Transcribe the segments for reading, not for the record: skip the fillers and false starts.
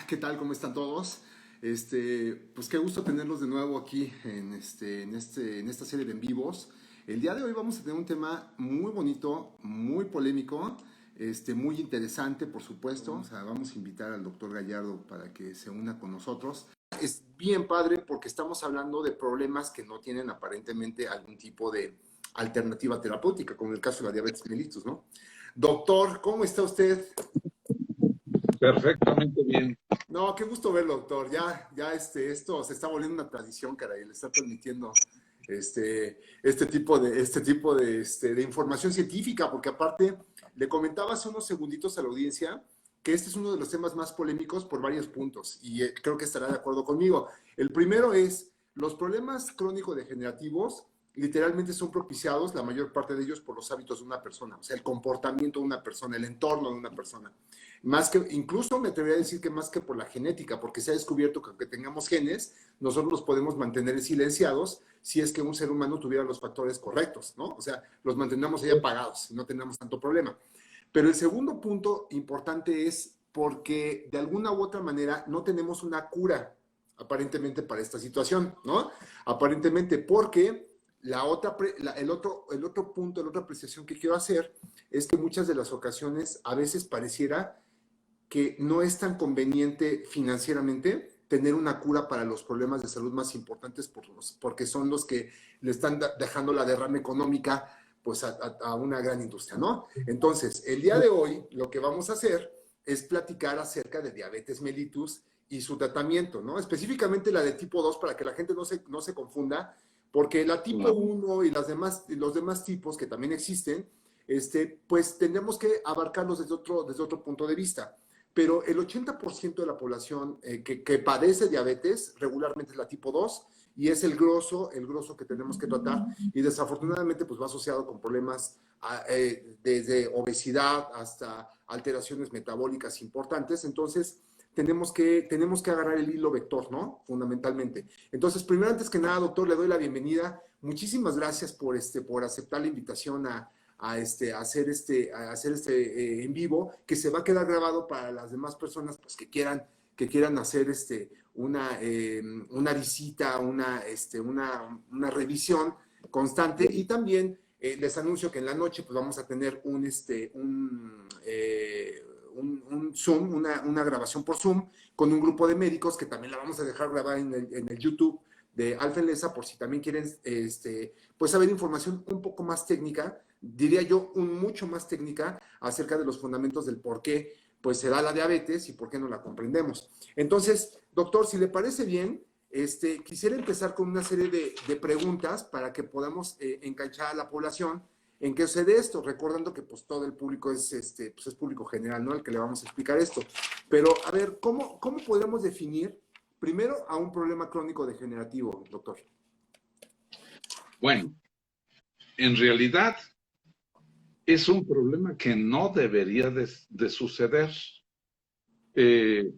¿Qué tal? ¿Cómo están todos? Pues qué gusto tenerlos de nuevo aquí en esta serie de en vivos. El día de hoy vamos a tener un tema muy bonito, muy polémico, muy interesante, por supuesto. O sea, vamos a invitar al doctor Gallardo para que se una con nosotros. Es bien padre porque estamos hablando de problemas que no tienen aparentemente algún tipo de alternativa terapéutica, como en el caso de la diabetes mellitus, ¿no? Doctor, ¿cómo está usted? Perfectamente bien. No, qué gusto verlo, doctor. Esto se está volviendo una tradición, caray. Le está transmitiendo de información científica, porque aparte le comentaba hace unos segunditos a la audiencia que este es uno de los temas más polémicos por varios puntos, y creo que estará de acuerdo conmigo. El primero es, los problemas crónico-degenerativos literalmente son propiciados, la mayor parte de ellos, por los hábitos de una persona, o sea, el comportamiento de una persona, el entorno de una persona. Más que, incluso me atrevería a decir que más que por la genética, porque se ha descubierto que aunque tengamos genes, nosotros los podemos mantener silenciados si es que un ser humano tuviera los factores correctos, ¿no? O sea, los mantendamos ahí apagados y no tengamos tanto problema. Pero el segundo punto importante es porque de alguna u otra manera no tenemos una cura aparentemente para esta situación, ¿no? Aparentemente porque el otro punto, la otra apreciación que quiero hacer es que muchas de las ocasiones a veces pareciera que no es tan conveniente financieramente tener una cura para los problemas de salud más importantes porque son los que le están dejando la derrama económica pues a una gran industria, ¿no? Entonces, el día de hoy lo que vamos a hacer es platicar acerca de diabetes mellitus y su tratamiento, ¿no? Específicamente la de tipo 2 para que la gente no se confunda, porque la tipo No. 1 y los demás tipos que también existen, pues tendremos que abarcarlos desde otro punto de vista. Pero el 80% de la población que padece diabetes regularmente es la tipo 2 y es el grosso que tenemos que tratar, y desafortunadamente pues va asociado con problemas desde obesidad hasta alteraciones metabólicas importantes. Entonces tenemos que agarrar el hilo vector, ¿no? Fundamentalmente. Entonces, primero, antes que nada, doctor, le doy la bienvenida. Muchísimas gracias por aceptar la invitación a hacer en vivo, que se va a quedar grabado para las demás personas pues, que quieran hacer una visita, una revisión constante. Y también les anuncio que en la noche pues, vamos a tener un Zoom, una grabación por Zoom con un grupo de médicos que también la vamos a dejar grabada en el YouTube de Alfa Enlesa por si también quieren pues saber información un poco más técnica, diría yo mucho más técnica acerca de los fundamentos del por qué pues se da la diabetes y por qué no la comprendemos. Entonces, doctor, si le parece bien, quisiera empezar con una serie de preguntas para que podamos enganchar a la población en qué sucede esto, recordando que pues todo el público pues, es público general, ¿no? El que le vamos a explicar esto. Pero, a ver, ¿cómo podemos definir primero a un problema crónico degenerativo, doctor? Bueno, en realidad es un problema que no debería de suceder. Eh,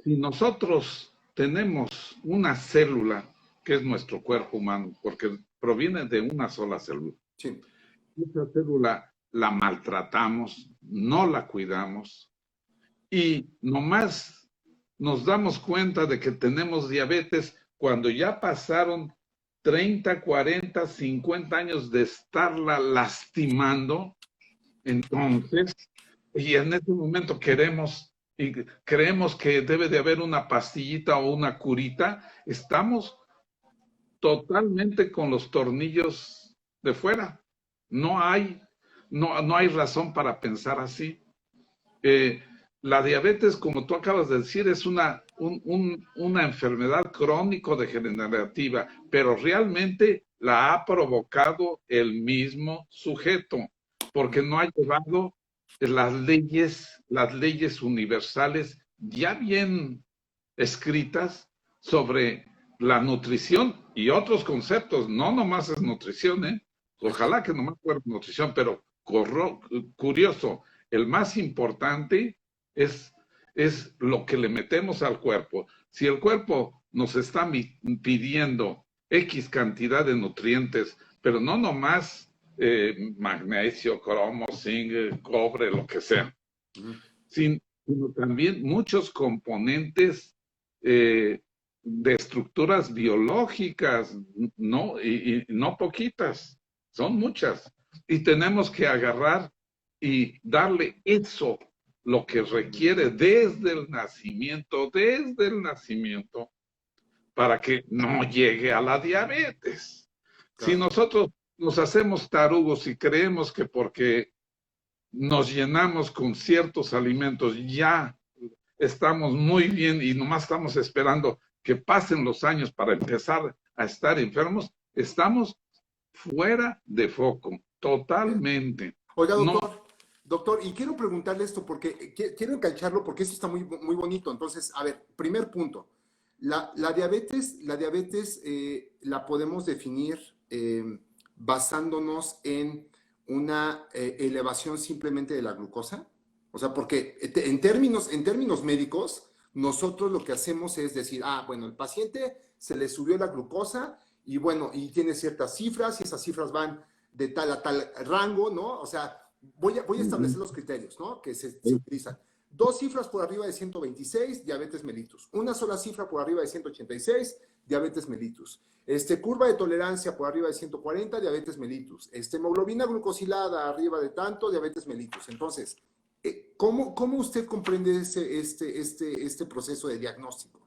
si nosotros tenemos una célula, que es nuestro cuerpo humano, porque proviene de una sola célula, Sí. esa célula la maltratamos, no la cuidamos y nomás nos damos cuenta de que tenemos diabetes cuando ya pasaron 30, 40, 50 años de estarla lastimando. Entonces, y en este momento queremos y creemos que debe de haber una pastillita o una curita, estamos totalmente con los tornillos de fuera. No hay, no hay razón para pensar así. Eh, la diabetes, como tú acabas de decir, es una enfermedad crónico-degenerativa, pero realmente la ha provocado el mismo sujeto, porque no ha llevado las leyes universales ya bien escritas sobre la nutrición y otros conceptos. No nomás es nutrición, ¿eh? Ojalá que nomás fuera nutrición, pero curioso, el más importante es, es lo que le metemos al cuerpo. Si el cuerpo nos está pidiendo X cantidad de nutrientes, pero no nomás magnesio, cromo, zinc, cobre, lo que sea, Uh -huh. sino también muchos componentes de estructuras biológicas, no, y no poquitas, son muchas. Y tenemos que agarrar y darle eso, lo que requiere desde el nacimiento, para que no llegue a la diabetes. Si Claro. nosotros nos hacemos tarugos y creemos que porque nos llenamos con ciertos alimentos ya estamos muy bien y nomás estamos esperando que pasen los años para empezar a estar enfermos, estamos fuera de foco, totalmente. Oiga, No, doctor, y quiero preguntarle esto porque quiero engancharlo porque esto está muy bonito. Entonces, a ver, primer punto. La diabetes la podemos definir basándonos en una elevación simplemente de la glucosa. O sea, porque en términos médicos, nosotros lo que hacemos es decir, ah, bueno, el paciente se le subió la glucosa y bueno, y tiene ciertas cifras y esas cifras van de tal a tal rango, ¿no? O sea, voy a establecer los criterios, ¿no? Que se utilizan. Dos cifras por arriba de 126, diabetes mellitus. Una sola cifra por arriba de 186, diabetes mellitus. Curva de tolerancia por arriba de 140, diabetes mellitus. Hemoglobina glucosilada arriba de tanto, diabetes mellitus. Entonces, ¿cómo usted comprende este proceso de diagnóstico?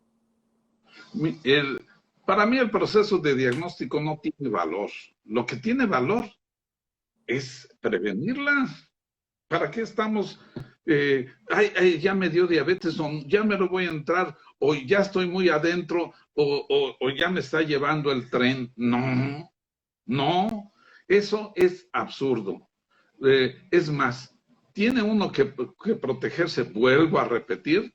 el, para mí el proceso de diagnóstico no tiene valor. Lo que tiene valor es prevenirla. ¿Para qué estamos? Ya me dio diabetes, o ya me lo voy a entrar, o ya estoy muy adentro, o ya me está llevando el tren. No, no, eso es absurdo. Es más, tiene uno que protegerse, vuelvo a repetir,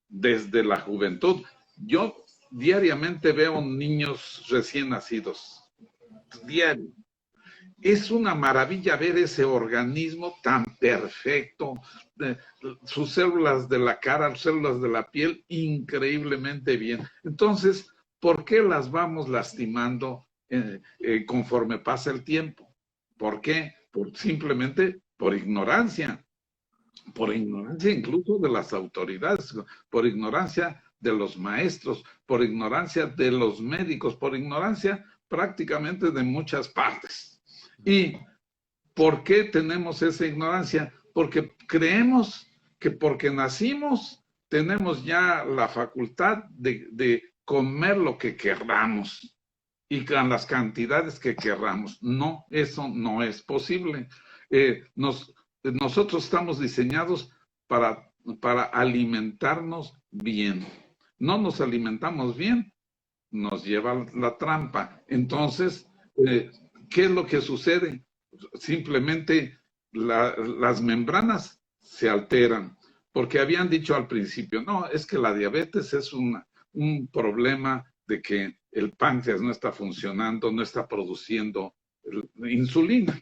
desde la juventud. Yo diariamente veo niños recién nacidos, diario. Es una maravilla ver ese organismo tan perfecto, sus células de la cara, sus células de la piel, increíblemente bien. Entonces, ¿por qué las vamos lastimando conforme pasa el tiempo? ¿Por qué? Simplemente por ignorancia incluso de las autoridades, por ignorancia de los maestros, por ignorancia de los médicos, por ignorancia prácticamente de muchas partes. ¿Y por qué tenemos esa ignorancia? Porque creemos que porque nacimos tenemos ya la facultad de comer lo que querramos y con las cantidades que querramos. No, eso no es posible. Nosotros estamos diseñados para alimentarnos bien. No nos alimentamos bien, nos lleva la trampa. Entonces, ¿qué es lo que sucede? Simplemente las membranas se alteran, porque habían dicho al principio, no, es que la diabetes es un problema de que el páncreas no está funcionando, no está produciendo insulina.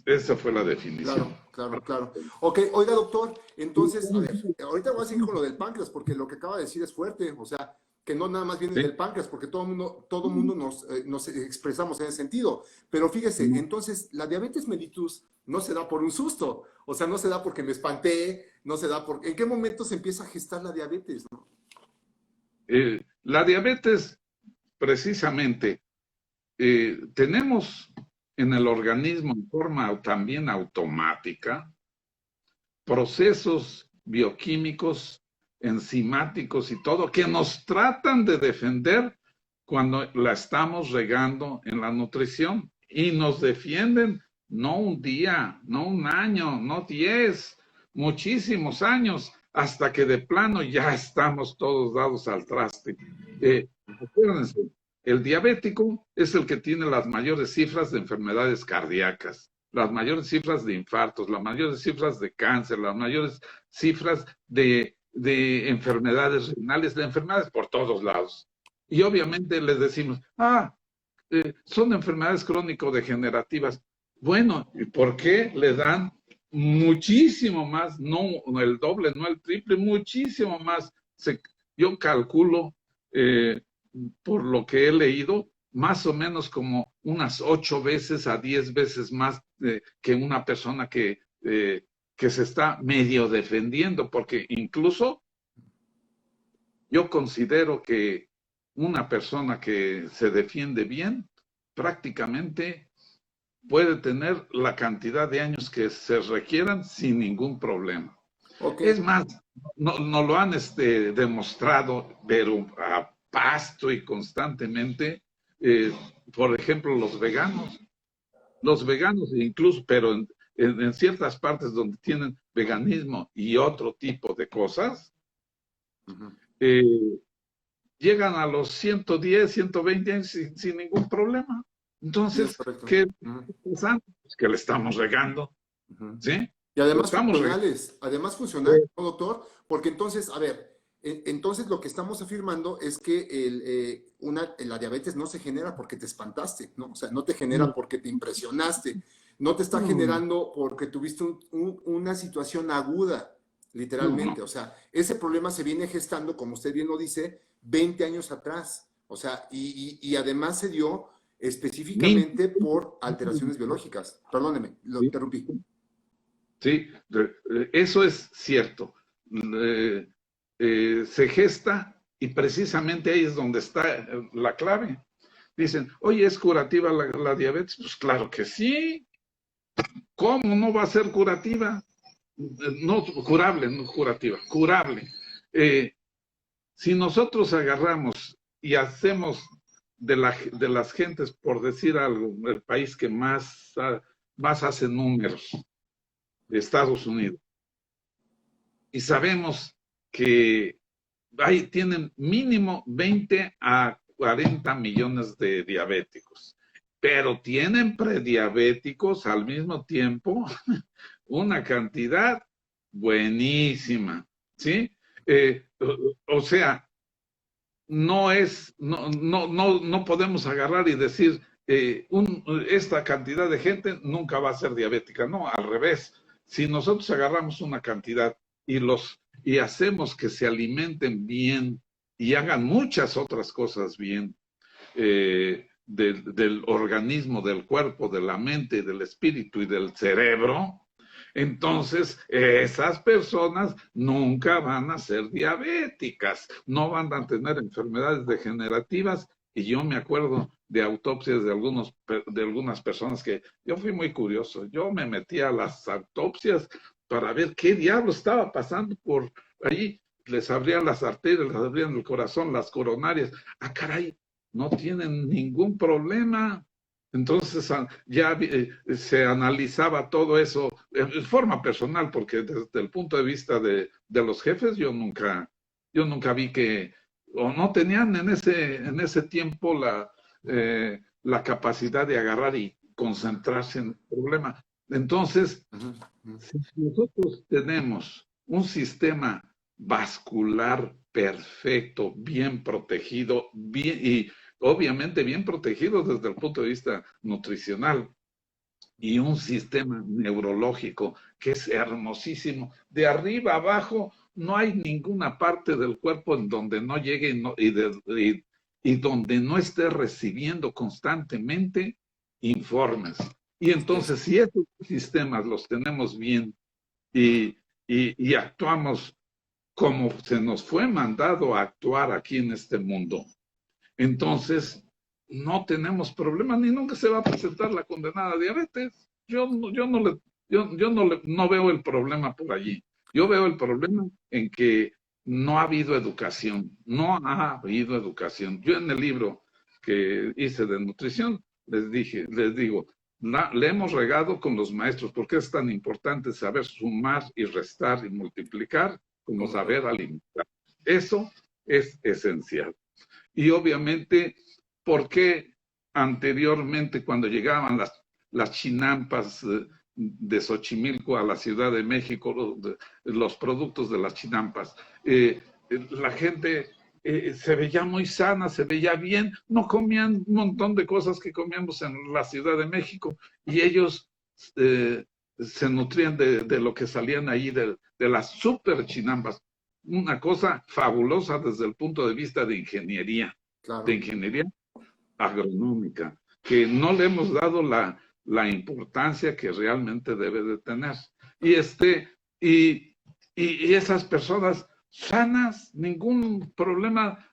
Esa fue la definición. Claro. Ok, oiga, doctor, entonces, a ver, ahorita voy a seguir con lo del páncreas, porque lo que acaba de decir es fuerte, o sea, que no nada más viene ¿Sí? del páncreas, porque todo mundo nos expresamos en ese sentido. Pero fíjese, entonces, la diabetes mellitus no se da por un susto, o sea, no se da porque me espanté, no se da por... ¿En qué momento se empieza a gestar la diabetes, no? La diabetes, precisamente, tenemos en el organismo en forma también automática procesos bioquímicos, enzimáticos y todo que nos tratan de defender cuando la estamos regando en la nutrición y nos defienden no un día, no un año, no 10, muchísimos años, hasta que de plano ya estamos todos dados al traste. Acuérdense, el diabético es el que tiene las mayores cifras de enfermedades cardíacas, las mayores cifras de infartos, las mayores cifras de cáncer, las mayores cifras de enfermedades renales, de enfermedades por todos lados. Y obviamente les decimos, son enfermedades crónico-degenerativas. Bueno, ¿y por qué le dan muchísimo más? No el doble, no el triple, muchísimo más. Yo calculo, por lo que he leído, más o menos como unas 8 veces a 10 veces más que una persona que que se está medio defendiendo, porque incluso yo considero que una persona que se defiende bien prácticamente puede tener la cantidad de años que se requieran sin ningún problema. Ok. Es más, no lo han demostrado, pero a pasto y constantemente, por ejemplo, los veganos incluso, pero en ciertas partes donde tienen veganismo y otro tipo de cosas, Ujú. eh, llegan a los 110, 120 años sin ningún problema. Sí, es Entonces, correcto. ¿qué Ujú, pensamos? Que le estamos regando, ujú. ¿sí? Y Le además estamos regando. funcionales, además funcionales, ¿no, doctor? Porque entonces, a ver, entonces lo que estamos afirmando es que la diabetes no se genera porque te espantaste, ¿no? O sea, no te genera No, porque te impresionaste, no te está no, generando porque tuviste una situación aguda, no. literalmente. O sea, ese problema se viene gestando, como usted bien lo dice, 20 años atrás. O sea, y además se dio Ni- específicamente por alteraciones biológicas. Perdóneme, lo Sí, interrumpí. sí, eso es cierto. Eh, Se gesta y precisamente ahí es donde está la clave. Dicen, oye, ¿es curativa la diabetes? Pues claro que sí. ¿Cómo no va a ser curativa? No curable, no curativa, curable. Eh, si nosotros agarramos y hacemos de las gentes, por decir algo, el país que más hace números, Estados Unidos, y sabemos que tienen mínimo 20 a 40 millones de diabéticos, pero tienen prediabéticos al mismo tiempo una cantidad buenísima, ¿sí? O sea, no podemos agarrar y decir, esta cantidad de gente nunca va a ser diabética. No, al revés. Si nosotros agarramos una cantidad y hacemos que se alimenten bien y hagan muchas otras cosas bien, del organismo, del cuerpo, de la mente, del espíritu y del cerebro, entonces esas personas nunca van a ser diabéticas, no van a tener enfermedades degenerativas. Y yo me acuerdo de autopsias de algunas personas que yo fui muy curioso. Yo me metí a las autopsias para ver qué diablo estaba pasando por ahí. Les abrían las arterias, les abrían el corazón, las coronarias. Ah, caray, no tienen ningún problema. Entonces ya se analizaba todo eso de forma personal, porque desde el punto de vista de los jefes, yo nunca vi que, o no tenían en ese tiempo la capacidad de agarrar y concentrarse en el problema. Entonces, Ujú, ujú. si nosotros tenemos un sistema vascular perfecto, bien protegido, y obviamente bien protegido desde el punto de vista nutricional, y un sistema neurológico que es hermosísimo, de arriba abajo no hay ninguna parte del cuerpo en donde no llegue y donde no esté recibiendo constantemente informes. Y Así es. entonces, si esos sistemas los tenemos bien y actuamos como se nos fue mandado a actuar aquí en este mundo, entonces no tenemos problemas ni nunca se va a presentar la condenada diabetes. No veo el problema por allí. Yo veo el problema en que no ha habido educación, no ha habido educación. Yo en el libro que hice de nutrición les digo, le hemos regado con los maestros, porque es tan importante saber sumar y restar y multiplicar como ¿Cómo no? saber alimentar. Eso es esencial. Y obviamente, ¿por qué anteriormente cuando llegaban las chinampas de Xochimilco a la Ciudad de México, los productos de las chinampas, la gente se veía muy sana, se veía bien, no comían un montón de cosas que comíamos en la Ciudad de México y ellos se nutrían de lo que salían ahí de las super chinampas? Una cosa fabulosa desde el punto de vista de Claro. ingeniería agronómica, que no le hemos dado la importancia que realmente debe de tener. Y, y esas personas sanas, ningún problema,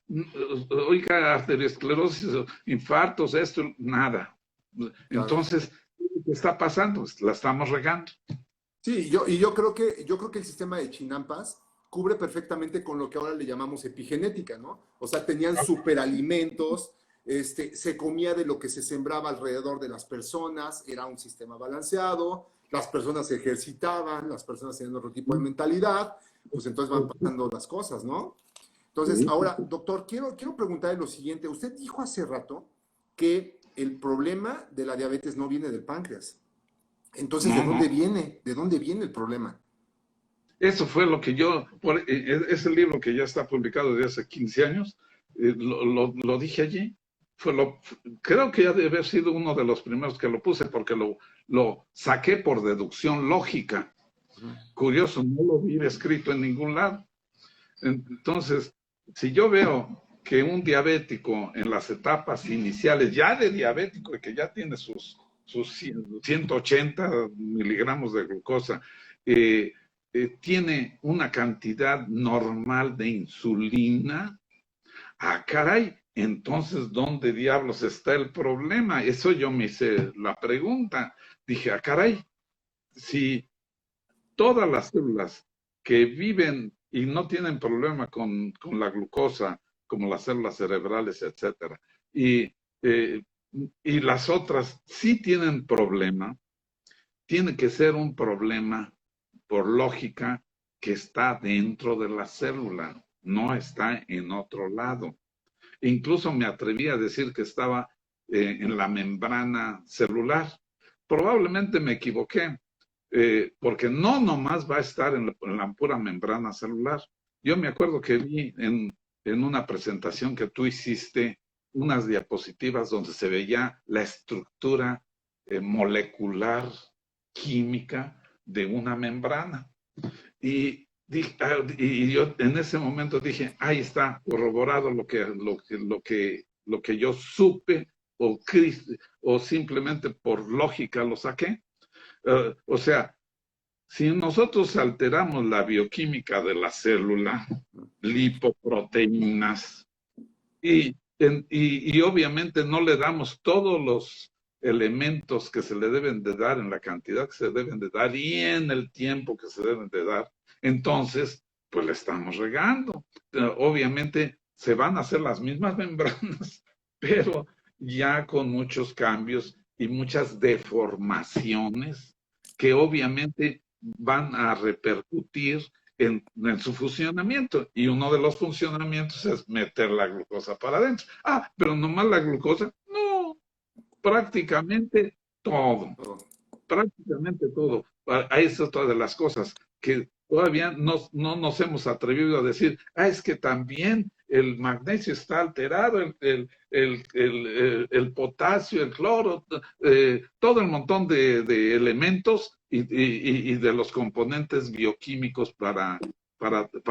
oiga, arteriosclerosis, infartos, esto, nada. Claro. Entonces, ¿qué está pasando? La estamos regando. Sí, yo creo que el sistema de Chinampas cubre perfectamente con lo que ahora le llamamos epigenética, ¿no? O sea, tenían superalimentos, se comía de lo que se sembraba alrededor de las personas, era un sistema balanceado, las personas se ejercitaban, las personas tenían otro tipo de mentalidad, pues entonces van pasando las cosas, ¿no? Entonces, ahora, doctor, quiero preguntarle lo siguiente. Usted dijo hace rato que el problema de la diabetes no viene del páncreas. Entonces, ¿de No, dónde no. viene? ¿De dónde viene el problema? Eso fue lo que yo, ese libro que ya está publicado desde hace 15 años, lo dije allí. Creo que ya debe haber sido uno de los primeros que lo puse porque lo saqué por deducción lógica. Curioso, no lo vi escrito en ningún lado. Entonces, si yo veo que un diabético en las etapas iniciales, ya de diabético, que ya tiene sus 180 miligramos de glucosa, tiene una cantidad normal de insulina, caray, entonces, ¿dónde diablos está el problema? Eso yo me hice la pregunta. Dije, caray, si todas las células que viven y no tienen problema con la glucosa, como las células cerebrales, etcétera, eh, y las otras sí tienen problema, tiene que ser un problema, por lógica, que está dentro de la célula, no está en otro lado. Incluso me atreví a decir que estaba en la membrana celular. Probablemente me equivoqué, porque no nomás va a estar en la pura membrana celular. Yo me acuerdo que vi en una presentación que tú hiciste unas diapositivas donde se veía la estructura molecular química de una membrana. Y, y yo en ese momento dije, ahí está, corroborado lo que yo supe o simplemente por lógica lo saqué. O sea, si nosotros alteramos la bioquímica de la célula, lipoproteínas, y obviamente no le damos todos los elementos que se le deben de dar en la cantidad que se deben de dar y en el tiempo que se deben de dar, entonces, pues le estamos regando. Obviamente se van a hacer las mismas membranas, pero ya con muchos cambios y muchas deformaciones que obviamente van a repercutir en su funcionamiento. Y uno de los funcionamientos es meter la glucosa para adentro. Pero nomás la glucosa. No, prácticamente todo. Prácticamente todo. Ahí es otra de las cosas que todavía no nos hemos atrevido a decir, es que también el magnesio está alterado, el potasio, el cloro, todo el montón de elementos y de los componentes bioquímicos para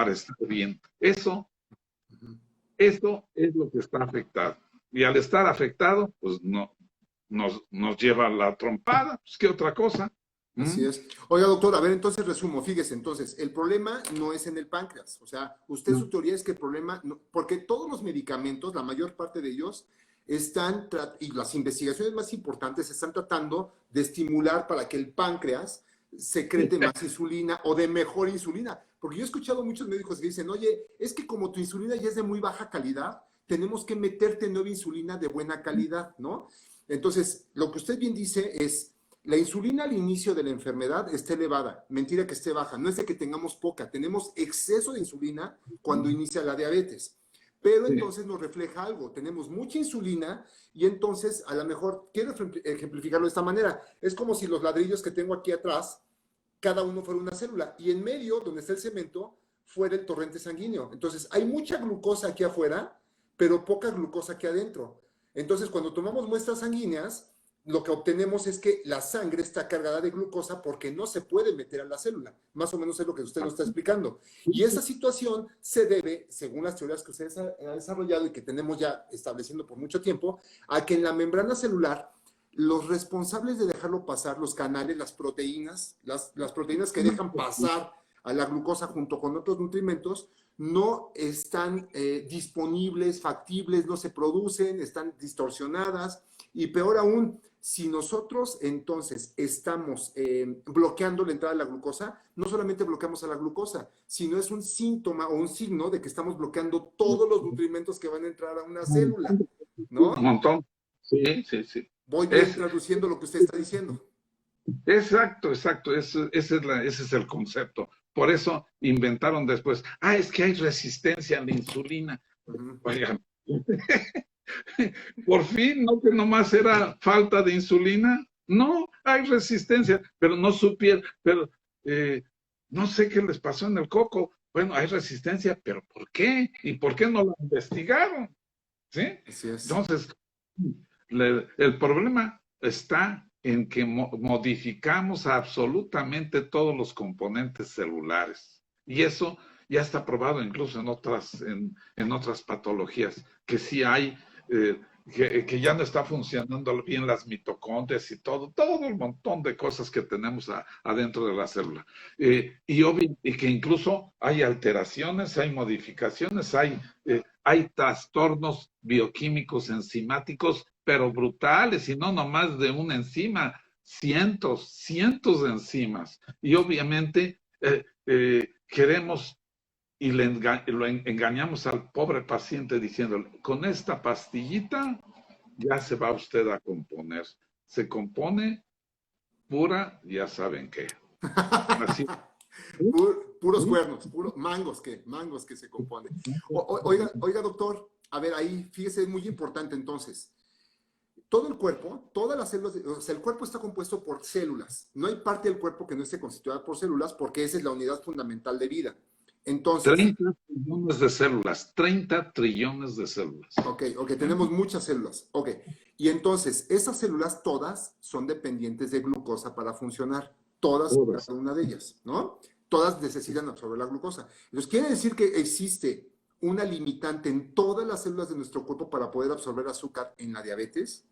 estar bien. Eso es lo que está afectado. Y al estar afectado, pues no, nos lleva a la trompada, pues qué otra cosa. Así es. Oiga, doctor, a ver, entonces resumo, fíjese, entonces, el problema no es en el páncreas, o sea, usted su teoría es que el problema, porque todos los medicamentos, la mayor parte de ellos, y las investigaciones más importantes están tratando de estimular para que el páncreas secrete más insulina o de mejor insulina, porque yo he escuchado muchos médicos que dicen, oye, es que como tu insulina ya es de muy baja calidad, tenemos que meterte nueva insulina de buena calidad, ¿no? Entonces, lo que usted bien dice es, la insulina al inicio de la enfermedad está elevada, mentira que esté baja, no es de que tengamos poca, tenemos exceso de insulina cuando inicia la diabetes, pero entonces nos refleja algo, tenemos mucha insulina y entonces a lo mejor, quiero ejemplificarlo de esta manera, es como si los ladrillos que tengo aquí atrás, cada uno fuera una célula y en medio, donde está el cemento, fuera el torrente sanguíneo. Entonces hay mucha glucosa aquí afuera, pero poca glucosa aquí adentro. Entonces cuando tomamos muestras sanguíneas, lo que obtenemos es que la sangre está cargada de glucosa porque no se puede meter a la célula. Más o menos es lo que usted nos está explicando. Y esa situación se debe, según las teorías que usted ha desarrollado y que tenemos ya estableciendo por mucho tiempo, a que en la membrana celular los responsables de dejarlo pasar, los canales, las proteínas que dejan pasar a la glucosa junto con otros nutrimentos, no están disponibles, factibles, no se producen, están distorsionadas y peor aún, si nosotros entonces estamos bloqueando la entrada de la glucosa, no solamente bloqueamos a la glucosa, sino es un síntoma o un signo de que estamos bloqueando todos los nutrimentos que van a entrar a una célula, ¿no? Un montón. Sí, sí, sí. Voy bien traduciendo lo que usted está diciendo. Exacto, exacto. Ese es el concepto. Por eso inventaron después, es que hay resistencia a la insulina. Oigan, por fin, no que nomás era falta de insulina. No, hay resistencia, pero no supieron, pero no sé qué les pasó en el coco. Bueno, hay resistencia, pero ¿por qué? ¿Y por qué no lo investigaron? ¿Sí? Así es. Entonces, el problema está en que modificamos absolutamente todos los componentes celulares. Y eso ya está probado incluso en otras patologías, que sí hay, que ya no está funcionando bien las mitocondrias y todo un montón de cosas que tenemos adentro de la célula. Y que incluso hay alteraciones, hay modificaciones, hay trastornos bioquímicos enzimáticos, pero brutales, y no nomás de una enzima, cientos de enzimas. Y obviamente queremos y lo engañamos al pobre paciente diciéndole, con esta pastillita ya se va usted a componer. Se compone pura, ya saben qué. Así. Puros cuernos, mangos que se componen. Oiga, doctor, a ver, ahí, fíjese, es muy importante entonces. Todo el cuerpo, todas las células, o sea, el cuerpo está compuesto por células. No hay parte del cuerpo que no esté constituida por células porque esa es la unidad fundamental de vida. Entonces, 30 trillones de células, 30 trillones de células. Ok, tenemos muchas células. Ok, y entonces, esas células todas son dependientes de glucosa para funcionar. Todas, cada una de ellas, ¿no? Todas necesitan absorber la glucosa. Entonces, quiere decir que existe una limitante en todas las células de nuestro cuerpo para poder absorber azúcar en la diabetes.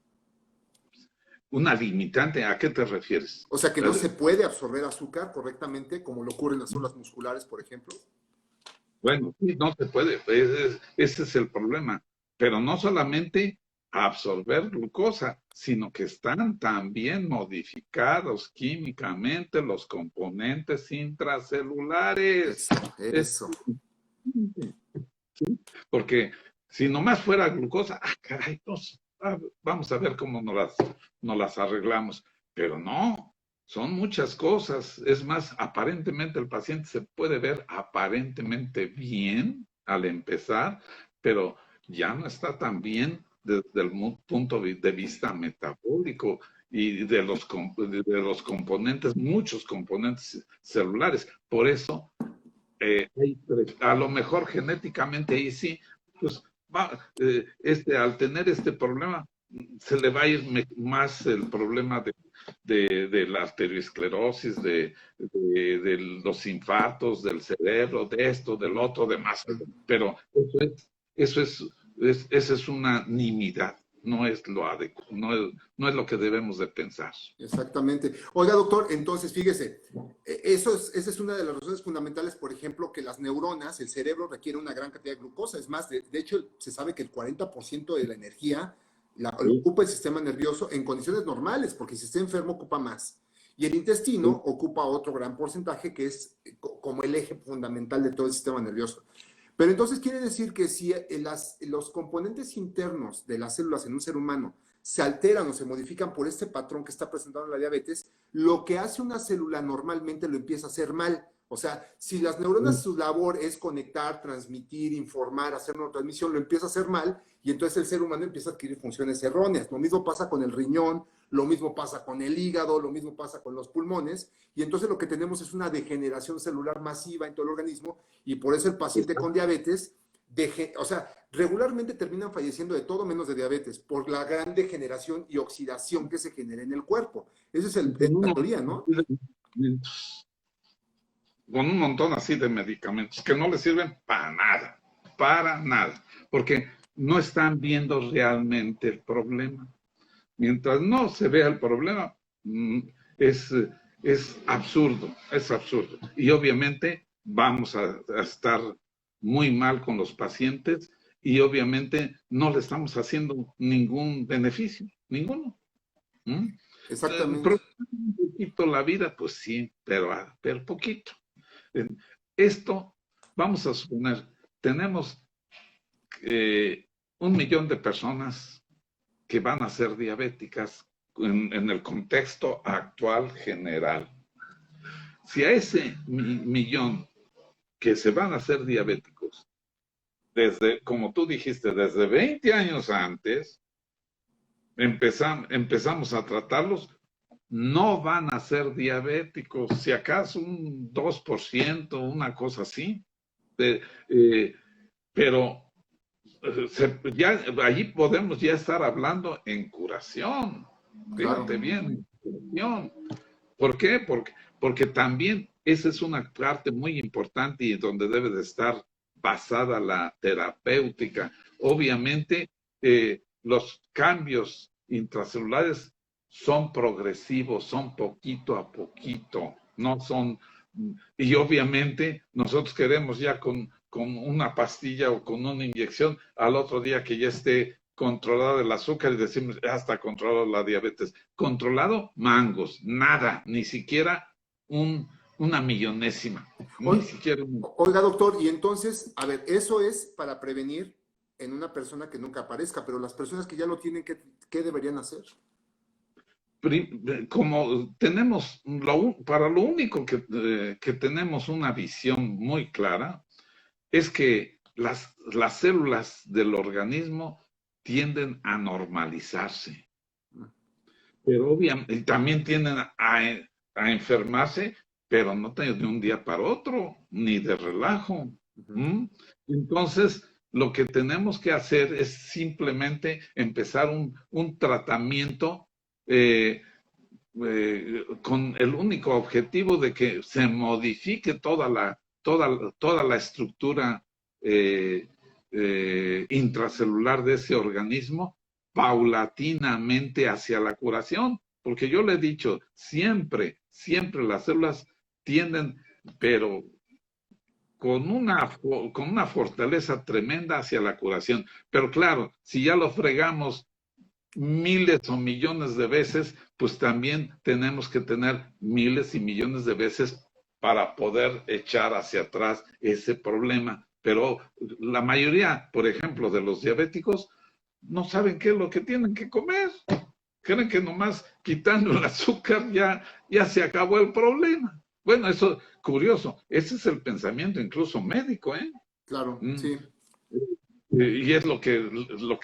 ¿Una limitante? ¿A qué te refieres? O sea, que no se puede absorber azúcar correctamente, como lo ocurre en las células musculares, por ejemplo. Bueno, sí, no se puede, ese es el problema. Pero no solamente absorber glucosa, sino que están también modificados químicamente los componentes intracelulares. Eso. ¿Sí? Porque si nomás fuera glucosa, caray, vamos a ver cómo nos las arreglamos. Pero no, son muchas cosas. Es más, aparentemente el paciente se puede ver aparentemente bien al empezar, pero ya no está tan bien desde el punto de vista metabólico y de los componentes, muchos componentes celulares. Por eso, a lo mejor genéticamente ahí sí, pues al tener este problema, se le va a ir más el problema de la arteriosclerosis, de los infartos del cerebro, de esto, del otro, demás. Pero esa es una nimiedad, no es lo adecuado, no es lo que debemos de pensar. Exactamente. Oiga, doctor, entonces fíjese, esa es una de las razones fundamentales, por ejemplo, que las neuronas, el cerebro requiere una gran cantidad de glucosa. Es más, de hecho, se sabe que el 40% de la energía la ocupa el sistema nervioso en condiciones normales, porque si está enfermo ocupa más. Y el intestino ocupa otro gran porcentaje que es como el eje fundamental de todo el sistema nervioso. Pero entonces quiere decir que si los componentes internos de las células en un ser humano se alteran o se modifican por este patrón que está presentando la diabetes, lo que hace una célula normalmente lo empieza a hacer mal. O sea, si las neuronas su labor es conectar, transmitir, informar, hacer neurotransmisión, lo empieza a hacer mal y entonces el ser humano empieza a adquirir funciones erróneas. Lo mismo pasa con el riñón, lo mismo pasa con el hígado, lo mismo pasa con los pulmones y entonces lo que tenemos es una degeneración celular masiva en todo el organismo y por eso el paciente con diabetes, o sea, regularmente terminan falleciendo de todo menos de diabetes por la gran degeneración y oxidación que se genera en el cuerpo. Esa es la teoría, ¿no? Con un montón así de medicamentos que no les sirven para nada, porque no están viendo realmente el problema. mientras no se vea el problema, es, es absurdo, es absurdo. Y obviamente vamos a estar muy mal con los pacientes y obviamente no le estamos haciendo ningún beneficio, ninguno. ¿Mm? Exactamente. Prolongar un poquito la vida, pues sí, pero poquito. Esto, vamos a suponer, tenemos 1 millón de personas que van a ser diabéticas en el contexto actual general. Si a ese millón que se van a hacer diabéticos, desde, como tú dijiste, desde 20 años antes, empezamos a tratarlos, no van a ser diabéticos, si acaso un 2%, una cosa así. Eh, pero ya, allí podemos ya estar hablando en curación. Claro. Fíjate bien, en curación. ¿Por qué? Porque también esa es una parte muy importante y donde debe de estar basada la terapéutica. Obviamente, los cambios intracelulares son progresivos, son poquito a poquito, no son, y obviamente nosotros queremos ya con una pastilla o con una inyección al otro día que ya esté controlado el azúcar y decimos, ya está controlado la diabetes. Controlado, mangos, nada, ni siquiera una millonésima, ni siquiera un... Oiga, doctor, y entonces, a ver, eso es para prevenir en una persona que nunca aparezca, pero las personas que ya lo tienen, ¿qué deberían hacer? Como tenemos, para lo único que tenemos una visión muy clara, es que las células del organismo tienden a normalizarse, pero obviamente también tienden a enfermarse, pero no de un día para otro, ni de relajo. ¿Mm? Entonces, lo que tenemos que hacer es simplemente empezar un tratamiento eh, con el único objetivo de que se modifique toda la estructura eh, intracelular de ese organismo paulatinamente hacia la curación. Porque yo le he dicho, siempre las células tienden, pero con una fortaleza tremenda hacia la curación. Pero claro, si ya lo fregamos miles o millones de veces, pues también tenemos que tener miles y millones de veces para poder echar hacia atrás ese problema. Pero la mayoría, por ejemplo, de los diabéticos no saben qué es lo que tienen que comer. Creen que nomás quitando el azúcar ya se acabó el problema. Bueno, eso curioso. Ese es el pensamiento incluso médico, ¿eh? Claro, Mm. sí, Y es lo que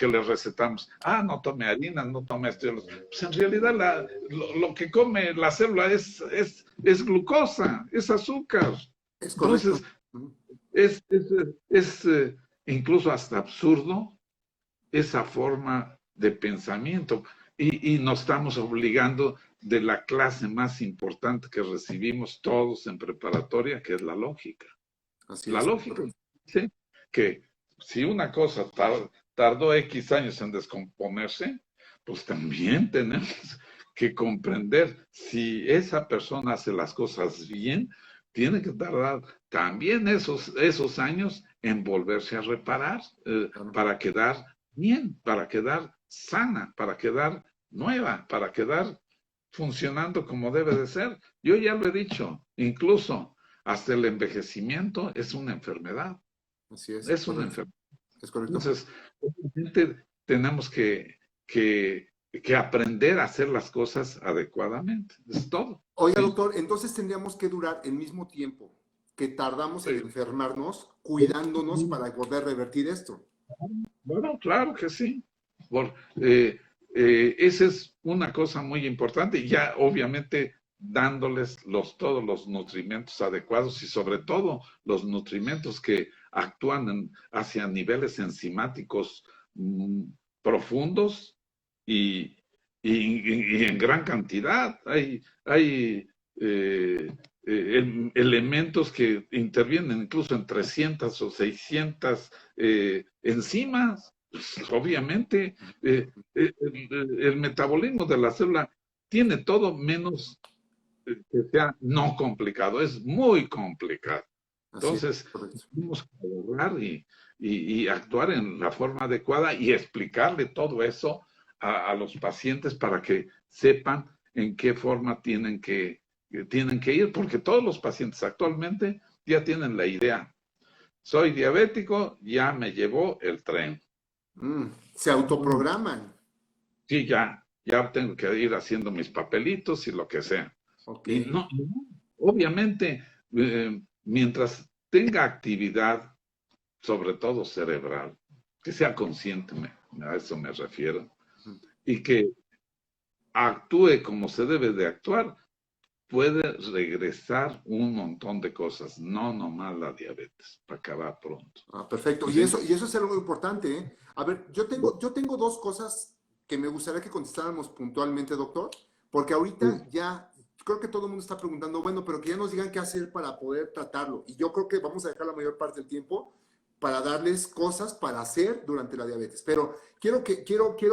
le recetamos. Ah, no tome harina, no tome esto. Pues en realidad lo que come la célula es glucosa, es azúcar. es correcto. Entonces, es, es, es incluso hasta absurdo esa forma de pensamiento. Y nos estamos obligando de la clase más importante que recibimos todos en preparatoria, que es la lógica. Así La es. lógica dice que si una cosa tardó X años en descomponerse, pues también tenemos que comprender si esa persona hace las cosas bien, tiene que tardar también esos años en volverse a reparar Claro. para quedar bien, para quedar sana, para quedar nueva, para quedar funcionando como debe de ser. Yo ya lo he dicho, incluso hasta el envejecimiento es una enfermedad, Así es, es una correcto. enfermedad. Es correcto. Entonces, obviamente tenemos que aprender a hacer las cosas adecuadamente, es todo. Oiga, Sí. doctor, entonces tendríamos que durar el mismo tiempo que tardamos en Sí. enfermarnos, cuidándonos para poder revertir esto. Bueno, claro que sí. Por, esa es una cosa muy importante, y ya obviamente dándoles todos los nutrimentos adecuados y sobre todo los nutrimentos que actúan hacia niveles enzimáticos profundos y, y en gran cantidad. Hay elementos que intervienen incluso en 300 o 600 enzimas. Pues, obviamente, el metabolismo de la célula tiene todo menos que sea no complicado, es muy complicado. Así es, Entonces, correcto. tenemos que lograr y actuar en la forma adecuada y explicarle todo eso a los pacientes para que sepan en qué forma tienen que ir, porque todos los pacientes actualmente ya tienen la idea. Soy diabético, ya me llevó el tren. Se autoprograman. Sí, ya tengo que ir haciendo mis papelitos y lo que sea. Ok. Y no, obviamente, mientras tenga actividad, sobre todo cerebral, que sea consciente, a eso me refiero, Ujú. y que actúe como se debe de actuar, puede regresar un montón de cosas, no nomás la diabetes, para acabar pronto. Perfecto. ¿Sí? Y eso es algo importante, ¿eh? A ver, yo tengo dos cosas que me gustaría que contestáramos puntualmente, doctor, porque ahorita ya creo que todo el mundo está preguntando, bueno, pero que ya nos digan qué hacer para poder tratarlo. Y yo creo que vamos a dejar la mayor parte del tiempo para darles cosas para hacer durante la diabetes. Pero quiero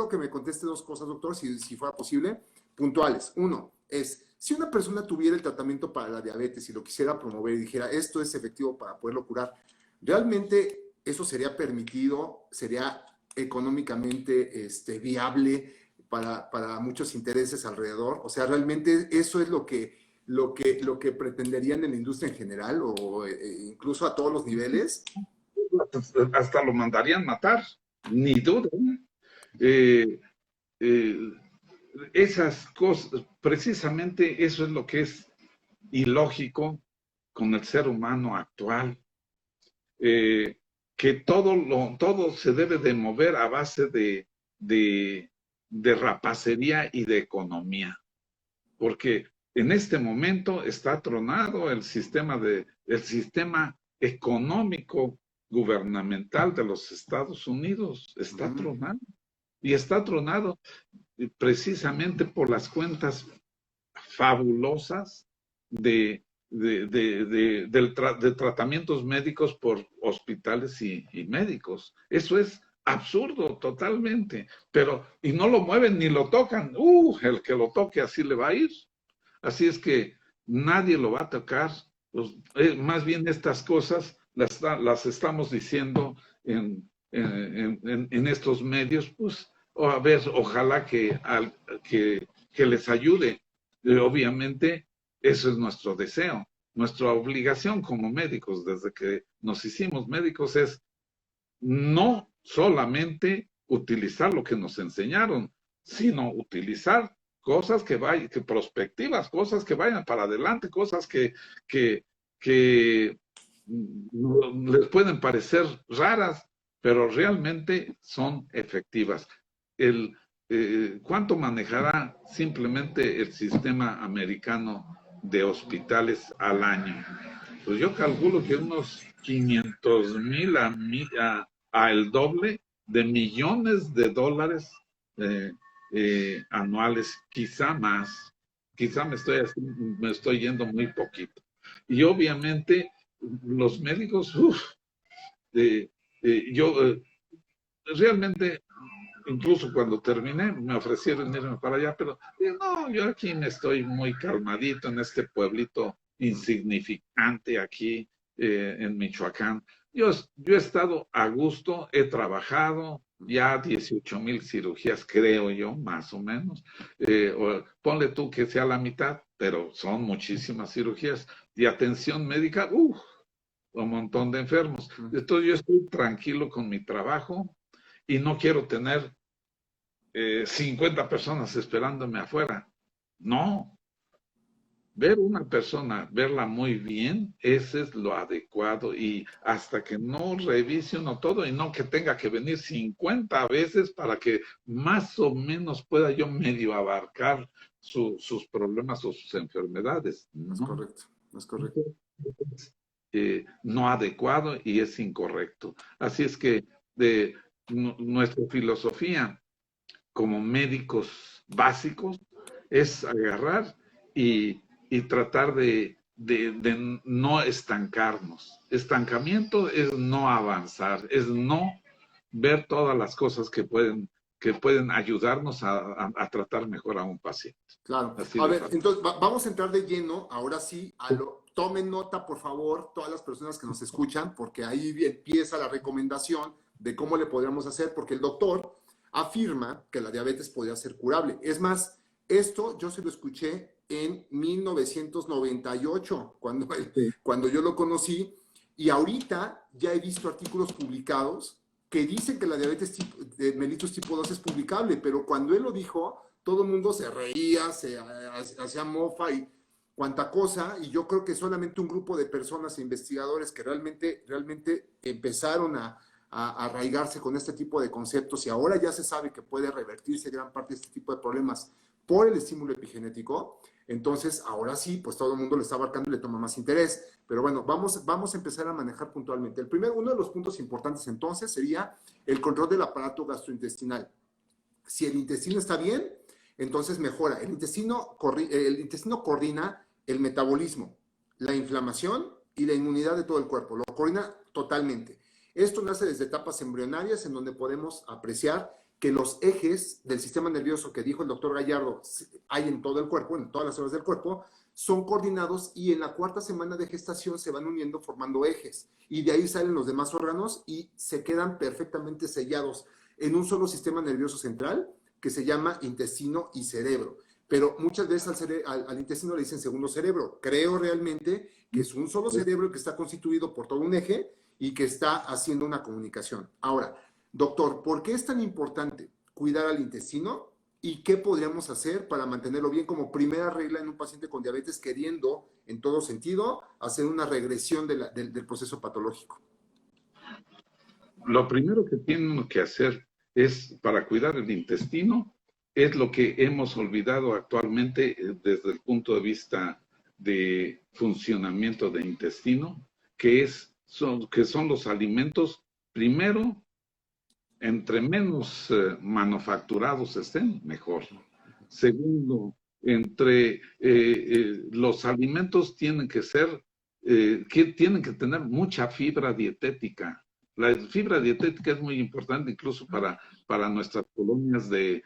que me conteste dos cosas, doctor, si fuera posible, puntuales. Uno es, si una persona tuviera el tratamiento para la diabetes y lo quisiera promover y dijera, esto es efectivo para poderlo curar, ¿realmente eso sería permitido? ¿Sería económicamente viable para muchos intereses alrededor? O sea, ¿realmente eso es lo que pretenderían en la industria en general o incluso a todos los niveles? Hasta lo mandarían matar, ni duda. Eh, eh, esas cosas, precisamente eso es lo que es ilógico con el ser humano actual, eh, que todo se debe de mover a base de rapacería y de economía, porque en este momento está tronado el sistema económico gubernamental de los Estados Unidos, está Mm, tronado. Y está tronado precisamente por las cuentas fabulosas de tratamientos médicos por hospitales y médicos. Eso es absurdo totalmente, pero y no lo mueven ni lo tocan. El que lo toque así le va a ir. Así es que nadie lo va a tocar. Pues, más bien estas cosas las estamos diciendo en estos medios, pues, a ver, ojalá que les ayude. Obviamente, eso es nuestro deseo. Nuestra obligación como médicos, desde que nos hicimos médicos, es no solamente utilizar lo que nos enseñaron, sino utilizar cosas que vayan, que prospectivas, cosas que vayan para adelante, cosas que, que les pueden parecer raras, pero realmente son efectivas. El, ¿Cuánto manejará simplemente el sistema americano de hospitales al año? Pues yo calculo que unos 500,000 a el doble de millones de dólares eh, anuales, quizá más, quizá me estoy yendo muy poquito. Y obviamente los médicos, eh, yo realmente, incluso cuando terminé, me ofrecieron irme para allá, pero no, yo aquí me estoy muy calmadito en este pueblito insignificante aquí en Michoacán. Yo he estado a gusto, he trabajado ya 18,000 cirugías, creo yo, más o menos. Ponle tú que sea la mitad, pero son muchísimas cirugías. Y atención médica, un montón de enfermos. Entonces yo estoy tranquilo con mi trabajo y no quiero tener 50 personas esperándome afuera. No, ver una persona, verla muy bien, ese es lo adecuado y hasta que no revise uno todo y no que tenga que venir 50 veces para que más o menos pueda yo medio abarcar sus problemas o sus enfermedades. es No, correcto, es correcto. no adecuado y es incorrecto. Así es que de nuestra filosofía como médicos básicos es agarrar y tratar de no estancarnos. Estancamiento es no avanzar, es ver todas las cosas que pueden ayudarnos a tratar mejor a un paciente. Claro. Así A de ver, fácil. entonces vamos a entrar de lleno, ahora sí, tomen nota, por favor, todas las personas que nos escuchan, porque ahí empieza la recomendación de cómo le podríamos hacer, porque el doctor afirma que la diabetes podría ser curable. Es más, esto yo se lo escuché en 1998, Sí. cuando yo lo conocí, y ahorita ya he visto artículos publicados que dicen que la diabetes de mellitus tipo 2 es publicable, pero cuando él lo dijo, todo el mundo se reía, se hacía mofa y cuanta cosa, y yo creo que solamente un grupo de personas e investigadores que realmente empezaron a arraigarse con este tipo de conceptos y ahora ya se sabe que puede revertirse gran parte de este tipo de problemas por el estímulo epigenético, entonces ahora sí, pues todo el mundo le está abarcando y le toma más interés. Pero bueno, vamos a empezar a manejar puntualmente. Uno de los puntos importantes entonces sería el control del aparato gastrointestinal. Si el intestino está bien, entonces mejora. El intestino coordina el metabolismo, la inflamación y la inmunidad de todo el cuerpo. Lo coordina totalmente. Esto nace desde etapas embrionarias en donde podemos apreciar que los ejes del sistema nervioso que dijo el doctor Gallardo hay en todo el cuerpo, en todas las zonas del cuerpo, son coordinados y en la cuarta semana de gestación se van uniendo formando ejes y de ahí salen los demás órganos y se quedan perfectamente sellados en un solo sistema nervioso central que se llama intestino y cerebro. Pero muchas veces al intestino le dicen segundo cerebro. Creo realmente que es un solo cerebro que está constituido por todo un eje y que está haciendo una comunicación. Ahora, doctor, ¿por qué es tan importante cuidar al intestino y qué podríamos hacer para mantenerlo bien como primera regla en un paciente con diabetes queriendo, en todo sentido, hacer una regresión del proceso patológico? Lo primero que tienen que hacer es, para cuidar el intestino, es lo que hemos olvidado actualmente desde el punto de vista de funcionamiento del intestino, que son los alimentos, primero, entre menos manufacturados estén, mejor. Segundo, los alimentos tienen que tener mucha fibra dietética. La fibra dietética es muy importante incluso para nuestras colonias de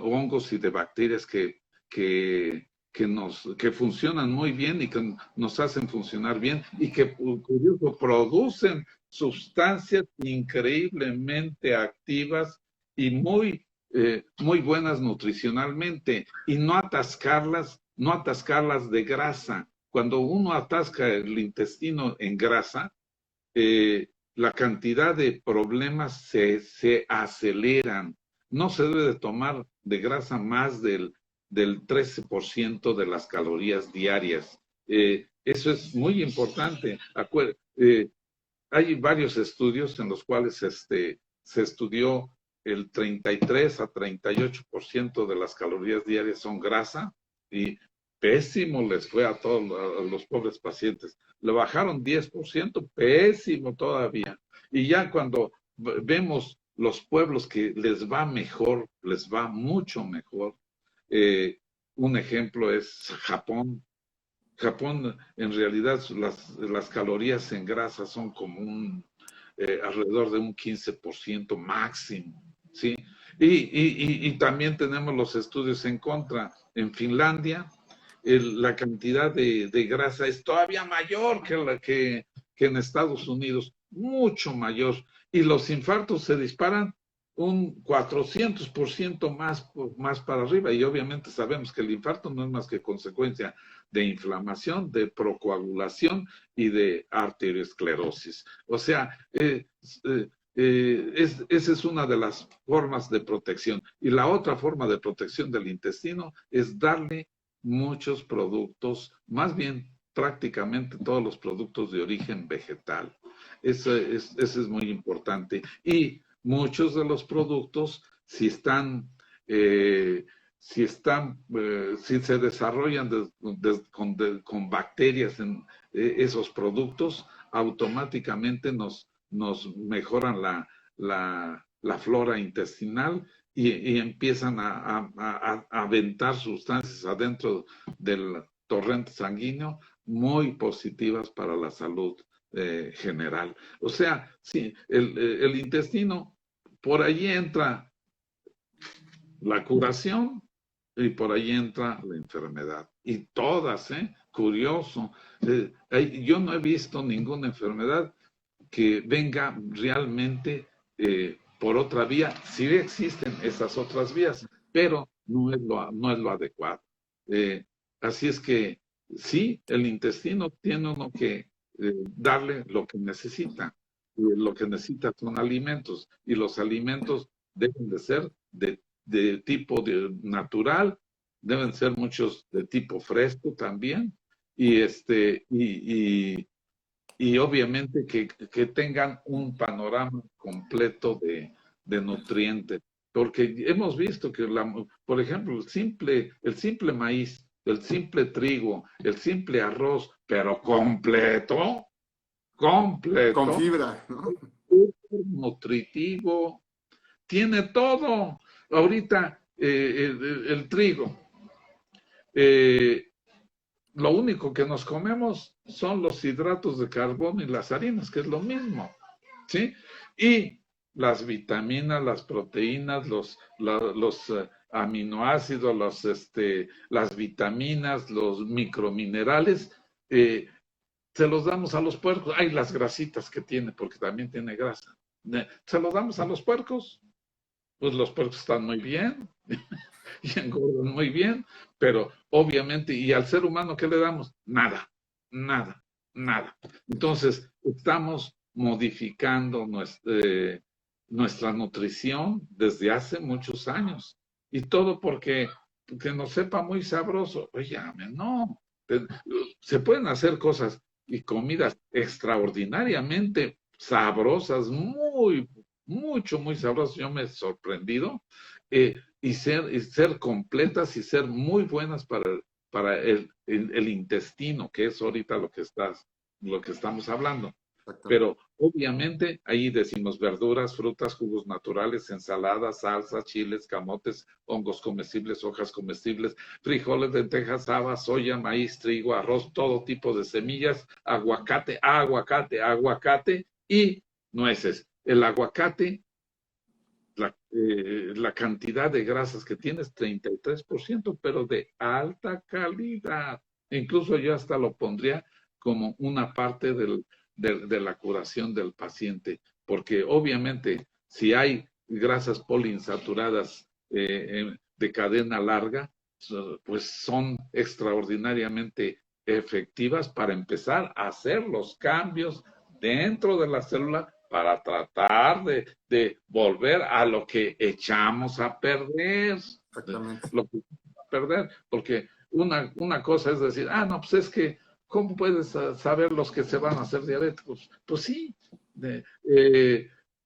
hongos y de bacterias que funcionan muy bien y que nos hacen funcionar bien y que curioso, producen sustancias increíblemente activas y muy buenas nutricionalmente y no atascarlas de grasa. Cuando uno atasca el intestino en grasa, la cantidad de problemas se aceleran. No se debe de tomar de grasa más del 13% de las calorías diarias. Eso es muy importante. Hay varios estudios en los cuales se estudió el 33 a 38% de las calorías diarias son grasa y pésimo les fue a todos a los pobres pacientes. Le bajaron 10%, pésimo todavía. Y ya cuando vemos los pueblos que les va mejor, les va mucho mejor. Eh, un ejemplo es Japón. Japón, en realidad, las calorías en grasa son como alrededor de un 15% máximo, ¿sí? Y también tenemos los estudios en contra. En Finlandia, la cantidad de grasa es todavía mayor que en Estados Unidos, mucho mayor. Y los infartos se disparan un 400% más para arriba. Y obviamente sabemos que el infarto no es más que consecuencia de inflamación, de procoagulación y de arteriosclerosis. O sea, esa es una de las formas de protección. Y la otra forma de protección del intestino es darle muchos productos, más bien prácticamente todos los productos de origen vegetal. Eso es muy importante. Y muchos de los productos, si se desarrollan con bacterias en esos productos, automáticamente nos mejoran la flora intestinal y empiezan a aventar sustancias adentro del torrente sanguíneo muy positivas para la salud general. O sea, sí, el intestino por ahí entra la curación y por ahí entra la enfermedad. Y todas, curioso. Yo no he visto ninguna enfermedad que venga realmente por otra vía. Sí existen esas otras vías, pero no es lo adecuado. Eh, Así es que sí, el intestino tiene uno que darle lo que necesita. Lo que necesita son alimentos y los alimentos deben de ser de tipo natural, deben ser muchos de tipo fresco también y y obviamente que tengan un panorama completo de nutrientes, porque hemos visto que, por ejemplo, el simple maíz, el simple trigo, el simple arroz, pero Con completo, fibra, ¿no? nutritivo, tiene todo. Ahorita el trigo, eh, lo único que nos comemos son los hidratos de carbono y las harinas, que es lo mismo, ¿sí? Y las vitaminas, las proteínas, los aminoácidos, las vitaminas, los microminerales, se los damos a los puercos. Hay las grasitas que tiene, porque también tiene grasa. Se los damos a los puercos, pues los puercos están muy bien, y engordan muy bien, pero obviamente, ¿y al ser humano qué le damos? Nada, nada, nada. Entonces, estamos modificando nuestra nutrición desde hace muchos años. Y todo porque que nos sepa muy sabroso. Oye, no. Se pueden hacer cosas y comidas extraordinariamente sabrosas, muy sabrosas. Yo me he sorprendido. Y ser completas y ser muy buenas para el intestino, que es ahorita lo que estamos hablando. Exactamente. Pero obviamente ahí decimos verduras, frutas, jugos naturales, ensaladas, salsas, chiles, camotes, hongos comestibles, hojas comestibles, frijoles, lentejas, habas, soya, maíz, trigo, arroz, todo tipo de semillas, aguacate y nueces. El aguacate, la cantidad de grasas que tiene es 33%, pero de alta calidad. Incluso yo hasta lo pondría como una parte de la curación del paciente, porque obviamente si hay grasas poliinsaturadas de cadena larga, pues son extraordinariamente efectivas para empezar a hacer los cambios dentro de la célula para tratar de volver a lo que echamos a perder, Exactamente. lo que echamos a perder, porque una cosa es decir, no, pues es que, ¿cómo puedes saber los que se van a hacer diabéticos? Pues sí,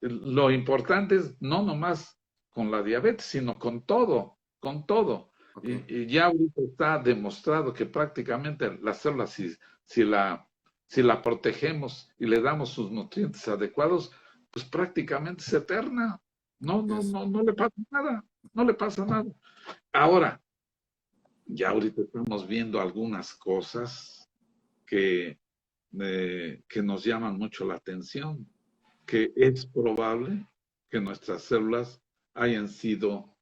lo importante es no nomás con la diabetes, sino con todo, con todo. Okay. Y ya ahorita está demostrado que prácticamente la célula, si la protegemos y le damos sus nutrientes adecuados, pues prácticamente es eterna. Yes. No le pasa nada, no le pasa nada. Ahora, ya ahorita estamos viendo algunas cosas que nos llaman mucho la atención, que es probable que nuestras células hayan sido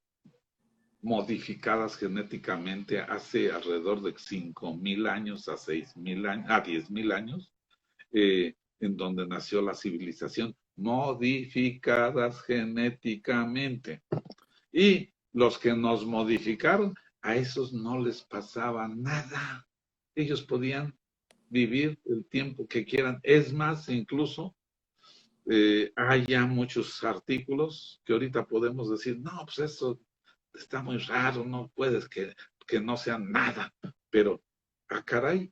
modificadas genéticamente hace alrededor de 5.000 años a 6.000 años, a 10.000 años, en donde nació la civilización, modificadas genéticamente. Y los que nos modificaron, a esos no les pasaba nada. Ellos podían vivir el tiempo que quieran. Es más, incluso hay ya muchos artículos que ahorita podemos decir, no, pues eso está muy raro, no puedes que no sea nada. Pero, caray,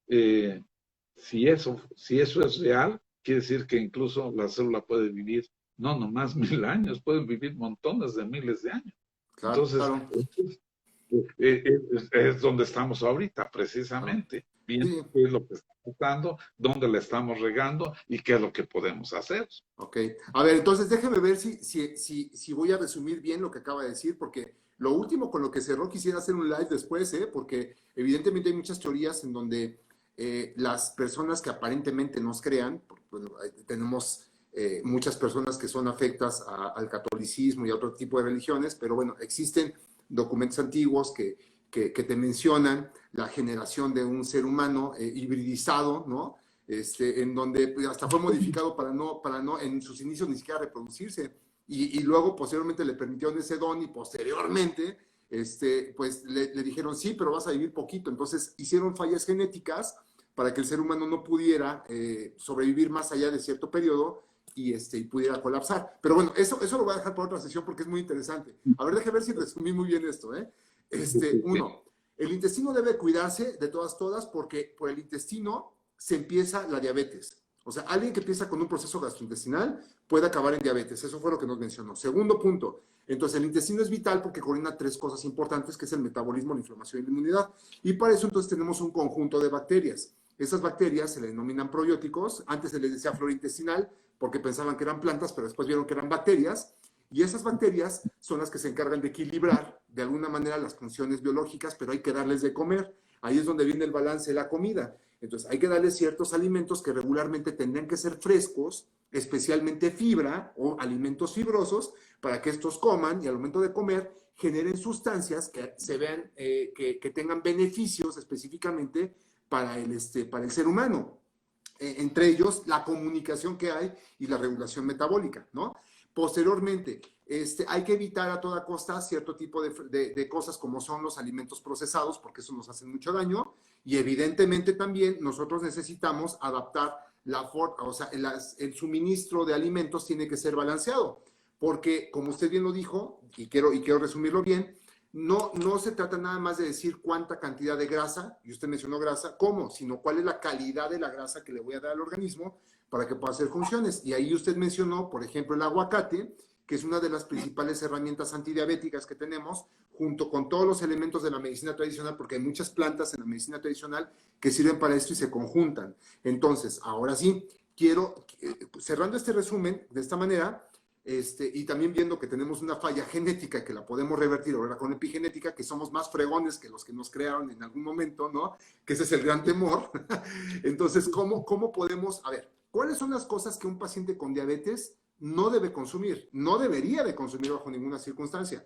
eh, si eso es real, quiere decir que incluso la célula puede vivir no nomás 1.000 años, pueden vivir montones de miles de años. Claro, Entonces, claro, es donde estamos ahorita, claro. precisamente, viendo Sí, qué es lo que está pasando, dónde le estamos regando y qué es lo que podemos hacer. ok. A ver, entonces déjeme ver si voy a resumir bien lo que acaba de decir, porque lo último con lo que cerró quisiera hacer un live después, ¿eh? Porque evidentemente hay muchas teorías en donde las personas que aparentemente nos crean, bueno, tenemos muchas personas que son afectas al catolicismo y a otro tipo de religiones, pero bueno, existen documentos antiguos que te mencionan la generación de un ser humano hibridizado, ¿no? En donde hasta fue modificado para no en sus inicios ni siquiera reproducirse. Y luego posteriormente le permitieron ese don y posteriormente pues le dijeron sí, pero vas a vivir poquito. Entonces hicieron fallas genéticas para que el ser humano no pudiera sobrevivir más allá de cierto periodo y pudiera colapsar. Pero bueno, eso lo voy a dejar para otra sesión porque es muy interesante. A ver, déjame ver si resumí muy bien esto. Uno, el intestino debe cuidarse de todas porque por el intestino se empieza la diabetes. O sea, alguien que empieza con un proceso gastrointestinal puede acabar en diabetes. Eso fue lo que nos mencionó. Segundo punto, entonces el intestino es vital porque coordina tres cosas importantes, que es el metabolismo, la inflamación y la inmunidad. Y para eso entonces tenemos un conjunto de bacterias. Esas bacterias se le denominan probióticos. Antes se les decía flora intestinal porque pensaban que eran plantas, pero después vieron que eran bacterias. Y esas bacterias son las que se encargan de equilibrar de alguna manera las funciones biológicas, pero hay que darles de comer. Ahí es donde viene el balance de la comida. Entonces hay que darles ciertos alimentos que regularmente tendrían que ser frescos, especialmente fibra o alimentos fibrosos, para que estos coman y al momento de comer generen sustancias que se vean, que tengan beneficios específicamente para el ser humano. Entre ellos la comunicación que hay y la regulación metabólica, ¿no? Posteriormente, hay que evitar a toda costa cierto tipo de cosas como son los alimentos procesados, porque eso nos hace mucho daño, y evidentemente también nosotros necesitamos adaptar o sea, el suministro de alimentos tiene que ser balanceado, porque como usted bien lo dijo, y quiero resumirlo bien, no se trata nada más de decir cuánta cantidad de grasa, y usted mencionó grasa, cómo, sino cuál es la calidad de la grasa que le voy a dar al organismo para que pueda hacer funciones. Y ahí usted mencionó, por ejemplo, el aguacate, que es una de las principales herramientas antidiabéticas que tenemos, junto con todos los elementos de la medicina tradicional, porque hay muchas plantas en la medicina tradicional que sirven para esto y se conjuntan. Entonces, ahora sí, cerrando este resumen de esta manera, y también viendo que tenemos una falla genética que la podemos revertir ahora con epigenética, que somos más fregones que los que nos crearon en algún momento, ¿no? Que ese es el gran temor. Entonces, ¿cómo podemos, a ver, cuáles son las cosas que un paciente con diabetes no debe consumir, no debería de consumir bajo ninguna circunstancia?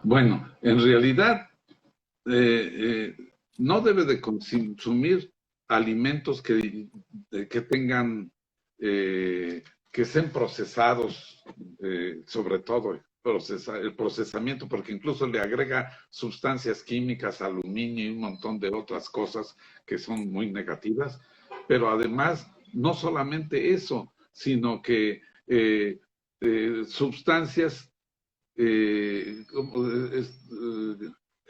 Bueno, en realidad no debe de consumir alimentos que tengan que estén procesados, sobre todo el procesamiento, porque incluso le agrega sustancias químicas, aluminio y un montón de otras cosas que son muy negativas, pero además no solamente eso, sino que sustancias que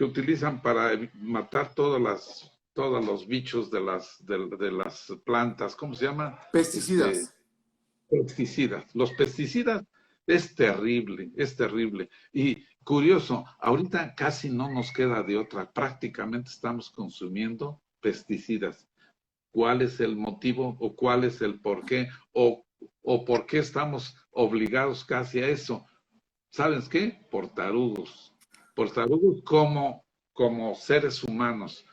utilizan para matar todos los bichos de las plantas, ¿cómo se llama? Pesticidas. Pesticidas. Los pesticidas es terrible, es terrible. Y curioso, ahorita casi no nos queda de otra, prácticamente estamos consumiendo pesticidas. ¿Cuál es el motivo o cuál es el por qué o por qué estamos obligados casi a eso? ¿Sabes qué? Por tarugos como seres humanos.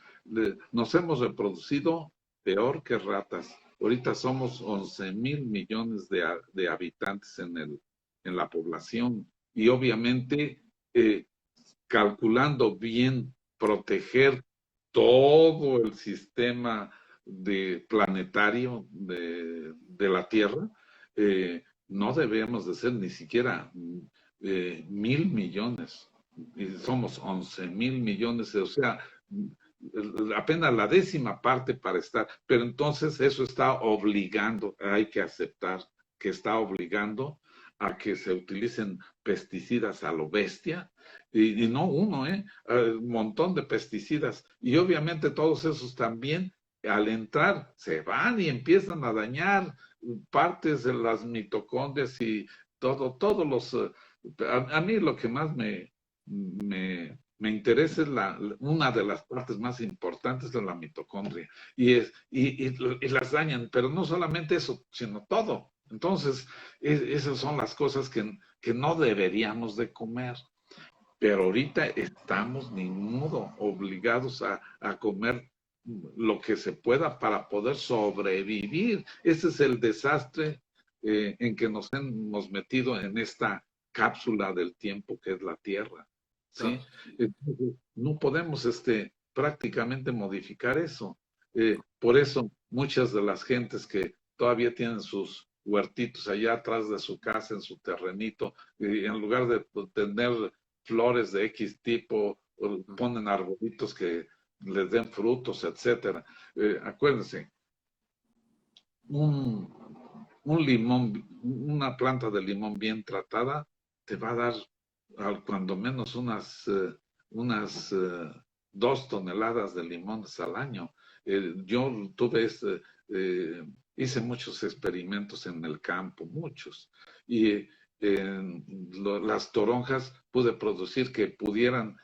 Nos hemos reproducido peor que ratas. Ahorita somos 11,000 millones de habitantes en la población y obviamente calculando bien proteger todo el sistema planetario de la Tierra, no debemos de ser ni siquiera 1,000 millones. Y somos 11,000 millones, o sea, apenas la décima parte para estar, pero entonces eso está obligando, hay que aceptar que está obligando a que se utilicen pesticidas a lo bestia, y no uno, un montón de pesticidas, y obviamente todos esos también al entrar se van y empiezan a dañar partes de las mitocondrias y todos los... A mí lo que más me interesa es una de las partes más importantes de la mitocondria y las dañan, pero no solamente eso, sino todo. Entonces, esas son las cosas que no deberíamos de comer. Pero ahorita estamos, ni modo, obligados a comer lo que se pueda para poder sobrevivir. Ese es el desastre en que nos hemos metido en esta cápsula del tiempo que es la Tierra. ¿Sí? Entonces, no podemos prácticamente modificar eso. Por eso muchas de las gentes que todavía tienen sus huertitos allá atrás de su casa, en su terrenito, en lugar de tener flores de X tipo, ponen arbolitos que les den frutos, etcétera. Acuérdense, un, un limón, una planta de limón bien tratada te va a dar cuando menos unas 2 toneladas de limones al año. Yo hice muchos experimentos en el campo, muchos, y las toronjas pude producir que pudieran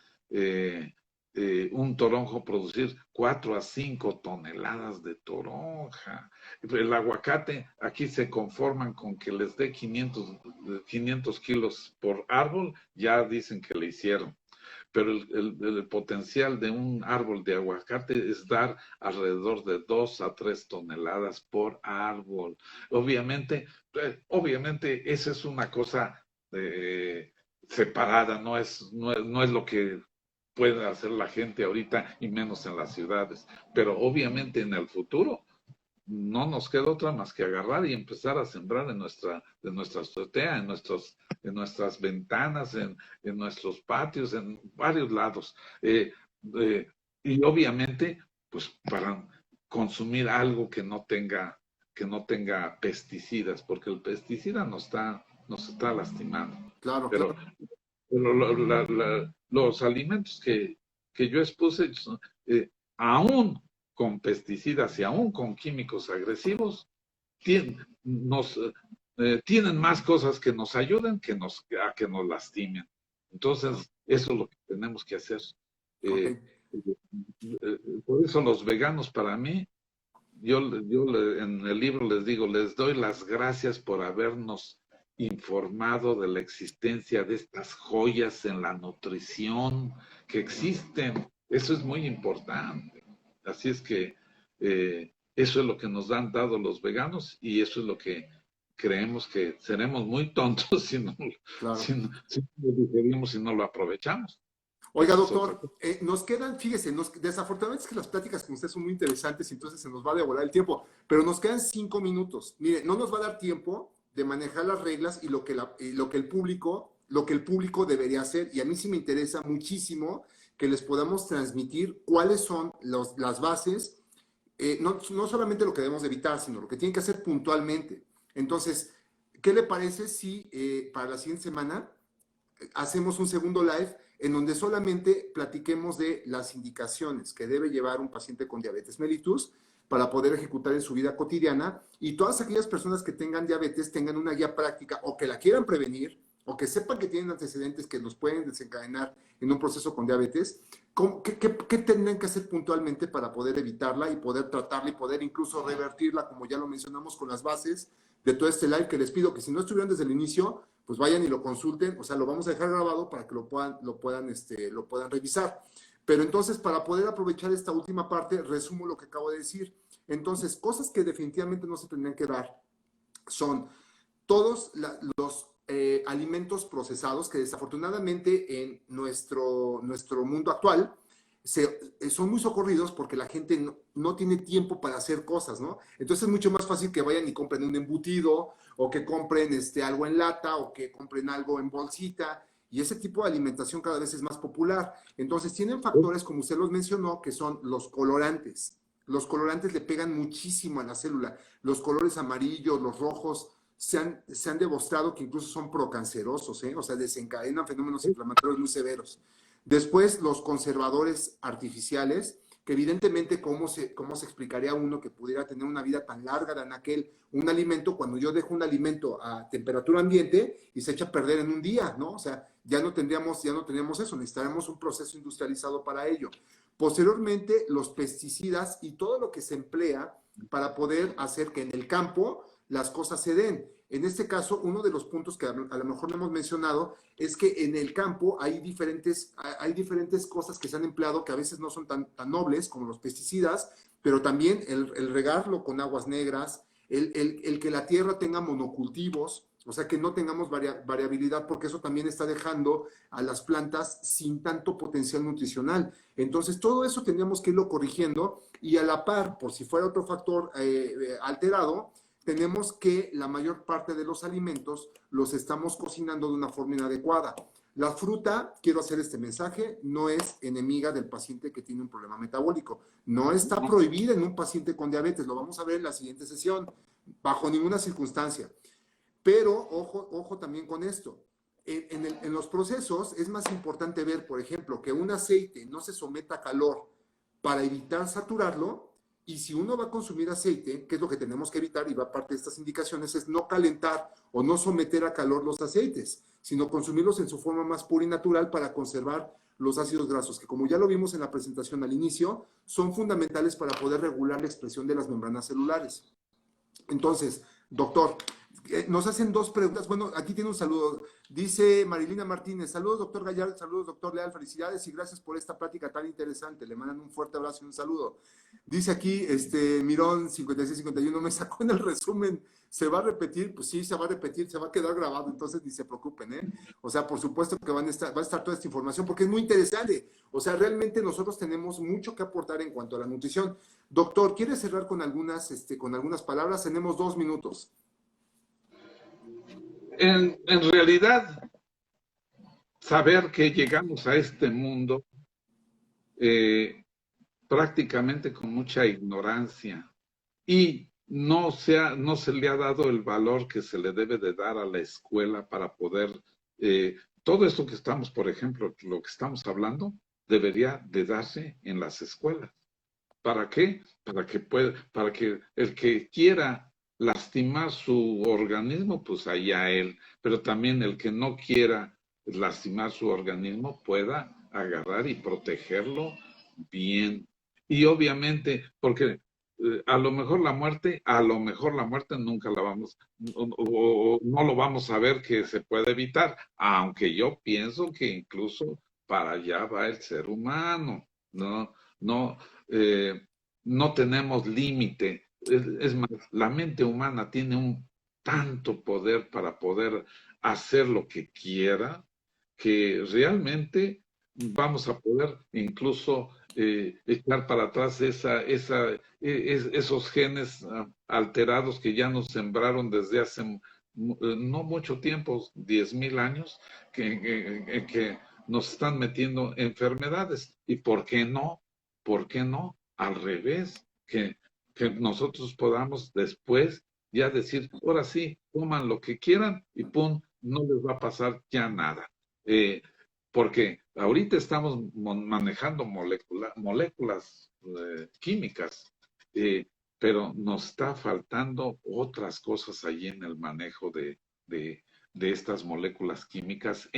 un toronjo producir 4 a 5 toneladas de toronja. El aguacate, aquí se conforman con que les dé 500 kilos por árbol, ya dicen que le hicieron. Pero el potencial de un árbol de aguacate es dar alrededor de 2 a 3 toneladas por árbol. Obviamente esa es una cosa separada, no es lo que puede hacer la gente ahorita y menos en las ciudades. Pero obviamente en el futuro no nos queda otra más que agarrar y empezar a sembrar en nuestra azotea, en nuestras ventanas, en nuestros patios, en varios lados. Y obviamente, pues para consumir algo que no tenga pesticidas, porque el pesticida nos está lastimando. Claro, Pero, claro. los alimentos que yo expuse, aún con pesticidas y aún con químicos agresivos, tienen más cosas que nos ayuden a que nos lastimen. Entonces, eso es lo que tenemos que hacer. Okay. Por eso los veganos para mí, yo en el libro les digo, les doy las gracias por habernos informado de la existencia de estas joyas en la nutrición que existen. Eso es muy importante. Así es que eso es lo que nos han dado los veganos y eso es lo que creemos que seremos muy tontos si no, Claro. si no lo digerimos y no lo aprovechamos. Oiga, Esa es otra doctor, cosa. nos quedan, fíjese, desafortunadamente es que las pláticas con usted son muy interesantes y entonces se nos va a devorar el tiempo, pero nos quedan 5 minutos. Mire, no nos va a dar tiempo de manejar las reglas y lo que el público debería hacer. Y a mí sí me interesa muchísimo que les podamos transmitir cuáles son las bases, no solamente lo que debemos evitar, sino lo que tienen que hacer puntualmente. Entonces, ¿qué le parece si para la siguiente semana hacemos un segundo live en donde solamente platiquemos de las indicaciones que debe llevar un paciente con diabetes mellitus para poder ejecutar en su vida cotidiana y todas aquellas personas que tengan diabetes tengan una guía práctica o que la quieran prevenir o que sepan que tienen antecedentes que los pueden desencadenar en un proceso con diabetes, ¿qué tendrán que hacer puntualmente para poder evitarla y poder tratarla y poder incluso revertirla, como ya lo mencionamos con las bases de todo este live, que les pido que si no estuvieron desde el inicio, pues vayan y lo consulten, o sea, lo vamos a dejar grabado para que lo puedan revisar. Pero entonces, para poder aprovechar esta última parte, resumo lo que acabo de decir. Entonces, cosas que definitivamente no se tendrían que dar son todos los alimentos procesados que desafortunadamente en nuestro mundo actual son muy socorridos porque la gente no tiene tiempo para hacer cosas, ¿no? Entonces es mucho más fácil que vayan y compren un embutido o que compren algo en lata o que compren algo en bolsita y ese tipo de alimentación cada vez es más popular. Entonces tienen factores, como usted los mencionó, que son los colorantes. Los colorantes le pegan muchísimo a la célula. Los colores amarillos, los rojos, se han demostrado que incluso son procancerosos, ¿eh? O sea, desencadenan fenómenos inflamatorios muy severos. Después, los conservadores artificiales, que evidentemente, ¿cómo se explicaría a uno que pudiera tener una vida tan larga de un alimento cuando yo dejo un alimento a temperatura ambiente y se echa a perder en un día, ¿no? O sea, ya no tendríamos eso, necesitaríamos un proceso industrializado para ello. Posteriormente, los pesticidas y todo lo que se emplea para poder hacer que en el campo las cosas se den. En este caso, uno de los puntos que a lo mejor no hemos mencionado es que en el campo hay diferentes cosas que se han empleado que a veces no son tan nobles como los pesticidas, pero también el regarlo con aguas negras, el que la tierra tenga monocultivos, o sea, que no tengamos variabilidad, porque eso también está dejando a las plantas sin tanto potencial nutricional. Entonces, todo eso tendríamos que irlo corrigiendo y a la par, por si fuera otro factor alterado, tenemos que la mayor parte de los alimentos los estamos cocinando de una forma inadecuada. La fruta, quiero hacer este mensaje, no es enemiga del paciente que tiene un problema metabólico. No está prohibida en un paciente con diabetes, lo vamos a ver en la siguiente sesión, bajo ninguna circunstancia. Pero ojo también con esto. En los procesos es más importante ver, por ejemplo, que un aceite no se someta a calor para evitar saturarlo. Y si uno va a consumir aceite, que es lo que tenemos que evitar, y va parte de estas indicaciones, es no calentar o no someter a calor los aceites, sino consumirlos en su forma más pura y natural para conservar los ácidos grasos, que como ya lo vimos en la presentación al inicio, son fundamentales para poder regular la expresión de las membranas celulares. Entonces, doctor, nos hacen dos preguntas. Bueno, aquí tiene un saludo. Dice Marilina Martínez, saludos doctor Gallardo, saludos doctor Leal, felicidades y gracias por esta plática tan interesante. Le mandan un fuerte abrazo y un saludo. Dice aquí, Mirón 5651, me sacó en el resumen, ¿se va a repetir? Pues sí, se va a repetir, se va a quedar grabado, entonces ni se preocupen, ¿eh? O sea, por supuesto que va a estar toda esta información porque es muy interesante. O sea, realmente nosotros tenemos mucho que aportar en cuanto a la nutrición. Doctor, ¿quiere cerrar con algunas palabras? Tenemos 2 minutos. En realidad, saber que llegamos a este mundo prácticamente con mucha ignorancia y no se le ha dado el valor que se le debe de dar a la escuela para poder, todo esto que estamos, por ejemplo, lo que estamos hablando, debería de darse en las escuelas. ¿Para qué? Para que el que quiera lastimar su organismo, pues allá él, pero también el que no quiera lastimar su organismo pueda agarrar y protegerlo bien. Y obviamente, porque a lo mejor la muerte nunca la vamos, o no lo vamos a ver que se puede evitar, aunque yo pienso que incluso para allá va el ser humano, ¿no? No, no tenemos límite. Es más, la mente humana tiene un tanto poder para poder hacer lo que quiera, que realmente vamos a poder incluso echar para atrás esos genes alterados que ya nos sembraron desde hace no mucho tiempo, 10,000 años, que nos están metiendo enfermedades. ¿Y por qué no? ¿Por qué no? Al revés, que nosotros podamos después ya decir, ahora sí, coman lo que quieran y pum, no les va a pasar ya nada. Porque ahorita estamos manejando moléculas químicas, pero nos está faltando otras cosas allí en el manejo de estas moléculas químicas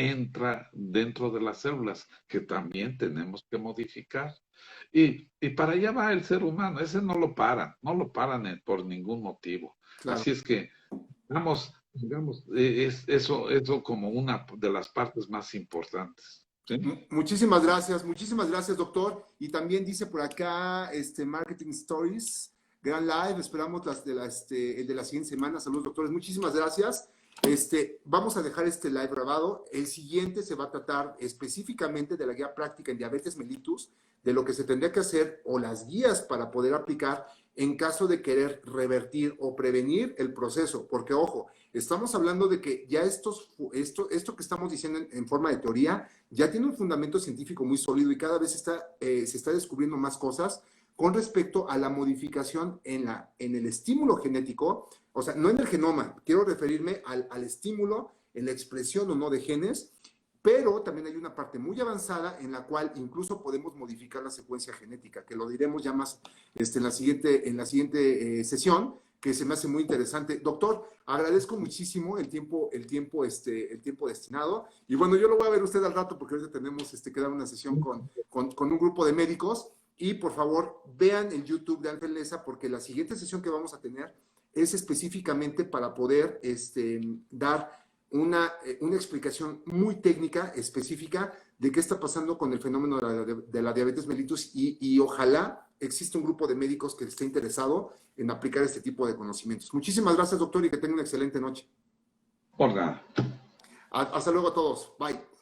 dentro de las células que también tenemos que modificar. Y para allá va el ser humano, ese no lo paran por ningún motivo. Claro. Así es que digamos, eso como una de las partes más importantes. ¿Sí? Muchísimas gracias, doctor. Y también dice por acá, Marketing Stories, Gran Live, esperamos el de la siguiente semana. Saludos, doctores, muchísimas gracias. Vamos a dejar este live grabado. El siguiente se va a tratar específicamente de la guía práctica en diabetes mellitus, de lo que se tendría que hacer o las guías para poder aplicar en caso de querer revertir o prevenir el proceso. Porque, ojo, estamos hablando de que ya esto que estamos diciendo en forma de teoría ya tiene un fundamento científico muy sólido y cada vez se está descubriendo más cosas con respecto a la modificación en el estímulo genético, o sea, no en el genoma, quiero referirme al estímulo, en la expresión o no de genes, pero también hay una parte muy avanzada en la cual incluso podemos modificar la secuencia genética, que lo diremos ya más en la siguiente sesión, que se me hace muy interesante. Doctor, agradezco muchísimo el tiempo destinado. Y bueno, yo lo voy a ver usted al rato porque ahorita tenemos que dar una sesión con un grupo de médicos. Y por favor, vean el YouTube de Ángel Leza porque la siguiente sesión que vamos a tener es específicamente para poder dar una explicación muy técnica, específica, de qué está pasando con el fenómeno de la diabetes mellitus y ojalá exista un grupo de médicos que esté interesado en aplicar este tipo de conocimientos. Muchísimas gracias, doctor, y que tenga una excelente noche. Por nada. Hasta luego a todos. Bye.